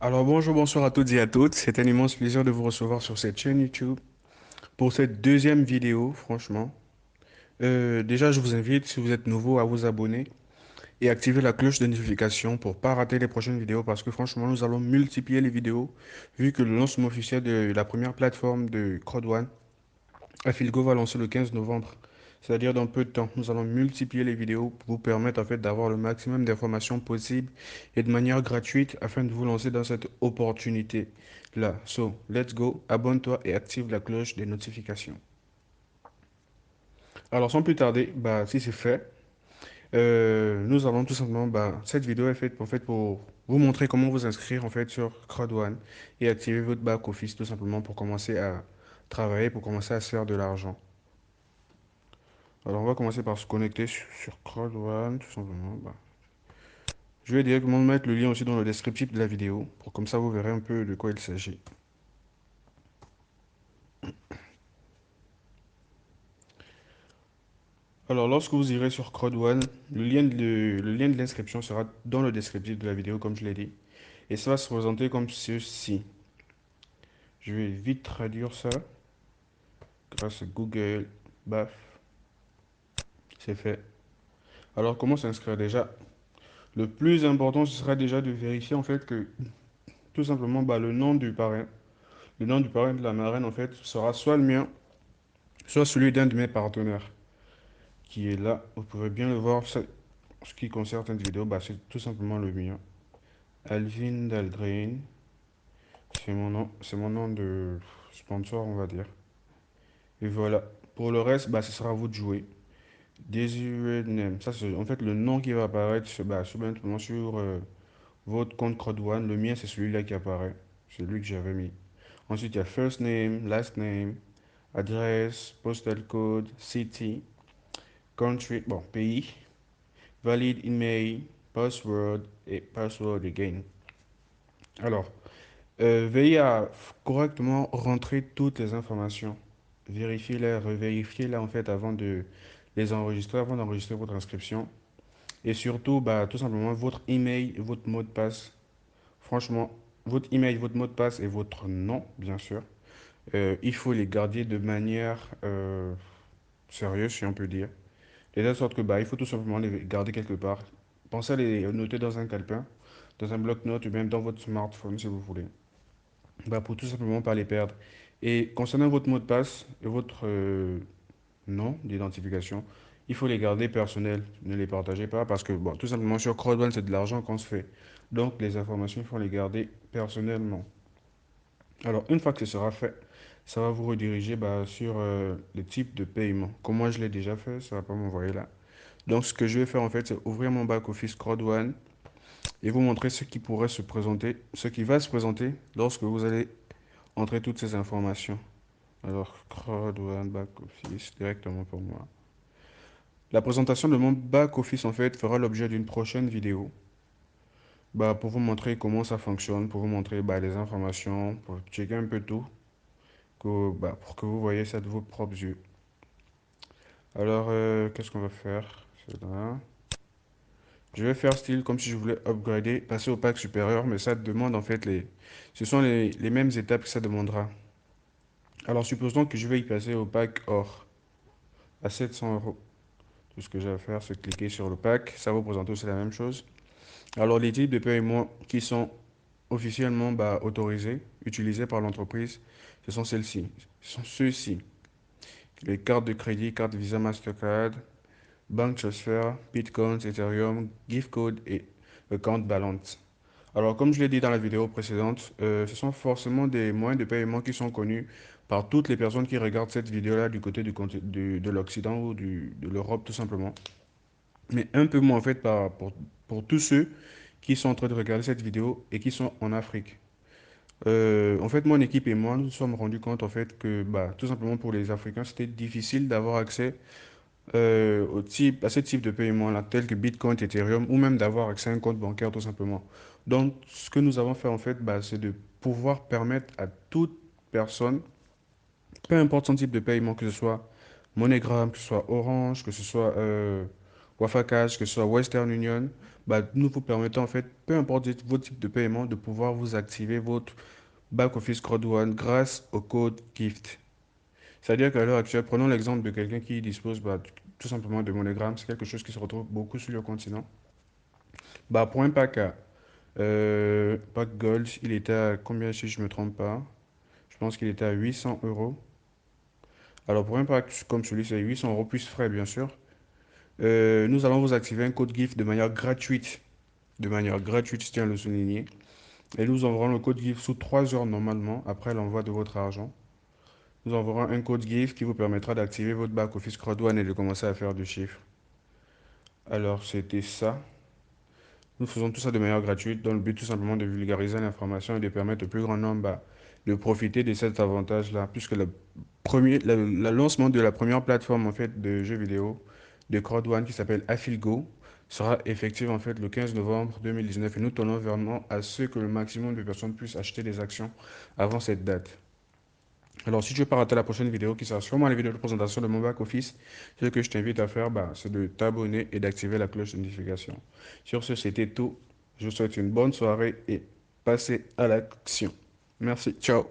Alors bonjour, bonsoir à toutes et à toutes. C'est un immense plaisir de vous recevoir sur cette chaîne YouTube pour cette deuxième vidéo, franchement. Déjà, je vous invite, si vous êtes nouveau, à vous abonner et activer la cloche de notification pour pas rater les prochaines vidéos parce que franchement, nous allons multiplier les vidéos vu que le lancement officiel de la première plateforme de Crowd1 Afilgo va lancer le 15 novembre. C'est-à-dire dans peu de temps, nous allons multiplier les vidéos pour vous permettre en fait d'avoir le maximum d'informations possibles et de manière gratuite afin de vous lancer dans cette opportunité là. So, let's go, abonne-toi et active la cloche des notifications. Alors sans plus tarder, si c'est fait, nous allons tout simplement, cette vidéo est faite pour vous montrer comment vous inscrire en fait sur Crowd1 et activer votre back office tout simplement pour commencer à travailler, pour commencer à se faire de l'argent. Alors, on va commencer par se connecter sur Crowd1, tout simplement. Je vais directement mettre le lien aussi dans le descriptif de la vidéo, pour comme ça vous verrez un peu de quoi il s'agit. Alors, lorsque vous irez sur Crowd1, le lien de l'inscription sera dans le descriptif de la vidéo, comme je l'ai dit. Et ça va se présenter comme ceci. Je vais vite traduire ça grâce à Google. Baf, c'est fait. Alors, comment s'inscrire déjà? Le plus important, ce sera déjà de vérifier en fait que tout simplement le nom du parrain. Le nom du parrain de la marraine, en fait, sera soit le mien, soit celui d'un de mes partenaires qui est là. Vous pouvez bien le voir. Ce qui concerne cette vidéo, c'est tout simplement le mien. Alvin Dahlgren. C'est mon nom de sponsor, on va dire. Et voilà. Pour le reste, ce sera à vous de jouer. Desired name. Ça, c'est en fait le nom qui va apparaître simplement sur votre compte Crowd1. Le mien, c'est celui-là qui apparaît. C'est lui que j'avais mis. Ensuite, il y a first name, last name, adresse, postal code, city, country, bon, pays, valid email, password et password again. Alors, veillez à correctement rentrer toutes les informations. Vérifiez-les, revérifiez-les en fait avant de les enregistrer, avant d'enregistrer votre inscription. Et surtout, tout simplement, votre email et votre mot de passe. Franchement, votre email, votre mot de passe et votre nom, bien sûr. Il faut les garder de manière sérieuse, si on peut dire. De telle sorte que il faut tout simplement les garder quelque part. Pensez à les noter dans un calepin, dans un bloc-notes ou même dans votre smartphone si vous voulez. Pour tout simplement pas les perdre. Et concernant votre mot de passe et votre nom d'identification, il faut les garder personnels. Ne les partagez pas parce que, tout simplement sur Crowdone, c'est de l'argent qu'on se fait. Donc les informations, il faut les garder personnellement. Alors, une fois que ce sera fait, ça va vous rediriger sur les types de paiement. Comme moi, je l'ai déjà fait, ça va pas m'envoyer là. Donc, ce que je vais faire en fait, c'est ouvrir mon back-office Crowd1 et vous montrer ce qui pourrait se présenter, ce qui va se présenter lorsque vous allez entrer toutes ces informations. Alors, Crowd1 back-office directement pour moi. La présentation de mon back-office en fait fera l'objet d'une prochaine vidéo. Pour vous montrer comment ça fonctionne, pour vous montrer les informations, pour checker un peu tout, pour que vous voyez ça de vos propres yeux. Alors, qu'est-ce qu'on va faire? C'est là. Je vais faire style comme si je voulais upgrader, passer au pack supérieur, mais ça demande en fait ce sont les mêmes étapes que ça demandera. Alors supposons que je vais y passer au pack or à 700 euros. Tout ce que j'ai à faire, c'est cliquer sur le pack. Ça vous présente aussi la même chose. Alors les types de paiement qui sont officiellement autorisés, utilisés par l'entreprise, ce sont celles-ci. Ce sont ceux-ci. Les cartes de crédit, carte Visa Mastercard, Bank Transfer, Bitcoin, Ethereum, Gift Code et Account Balance. Alors, comme je l'ai dit dans la vidéo précédente, ce sont forcément des moyens de paiement qui sont connus par toutes les personnes qui regardent cette vidéo-là du côté de l'Occident ou de l'Europe tout simplement. Mais un peu moins en fait pour tous ceux qui sont en train de regarder cette vidéo et qui sont en Afrique. En fait, mon équipe et moi, nous nous sommes rendus compte en fait que tout simplement pour les Africains, c'était difficile d'avoir accès à ce type de paiement-là, tel que Bitcoin, Ethereum, ou même d'avoir accès à un compte bancaire tout simplement. Donc, ce que nous avons fait en fait, c'est de pouvoir permettre à toute personne, peu importe son type de paiement, que ce soit MoneyGram, que ce soit Orange, que ce soit Wafa Cash, que ce soit Western Union, bah, nous vous permettons en fait, peu importe votre type de paiement, de pouvoir vous activer votre back-office CrowdOne grâce au code GIFT. C'est-à-dire qu'à l'heure actuelle, prenons l'exemple de quelqu'un qui dispose bah, tout simplement de MoneyGram, c'est quelque chose qui se retrouve beaucoup sur le continent. Bah, pour un pack, pack Gold, il était à combien si je ne me trompe pas? Je pense qu'il était à 800 euros. Alors pour un pack comme celui-ci, c'est 800 euros plus frais bien sûr. Nous allons vous activer un code GIFT de manière gratuite. De manière gratuite, je tiens à le souligner. Et nous enverrons le code GIFT sous 3 heures normalement après l'envoi de votre argent. Nous enverrons un code GIFT qui vous permettra d'activer votre back-office CrowdOne et de commencer à faire du chiffre. Alors c'était ça. Nous faisons tout ça de manière gratuite dans le but tout simplement de vulgariser l'information et de permettre au plus grand nombre bah, de profiter de cet avantage-là, puisque le lancement de la première plateforme en fait, de jeux vidéo de CrowdOne qui s'appelle Affilgo sera effectif en fait le 15 novembre 2019 et nous tenons vraiment à ce que le maximum de personnes puissent acheter des actions avant cette date. Alors, si tu veux pas rater la prochaine vidéo qui sera sûrement la vidéo de présentation de mon back-office, ce que je t'invite à faire, bah, c'est de t'abonner et d'activer la cloche de notification. Sur ce, c'était tout. Je vous souhaite une bonne soirée et passez à l'action. Merci. Ciao.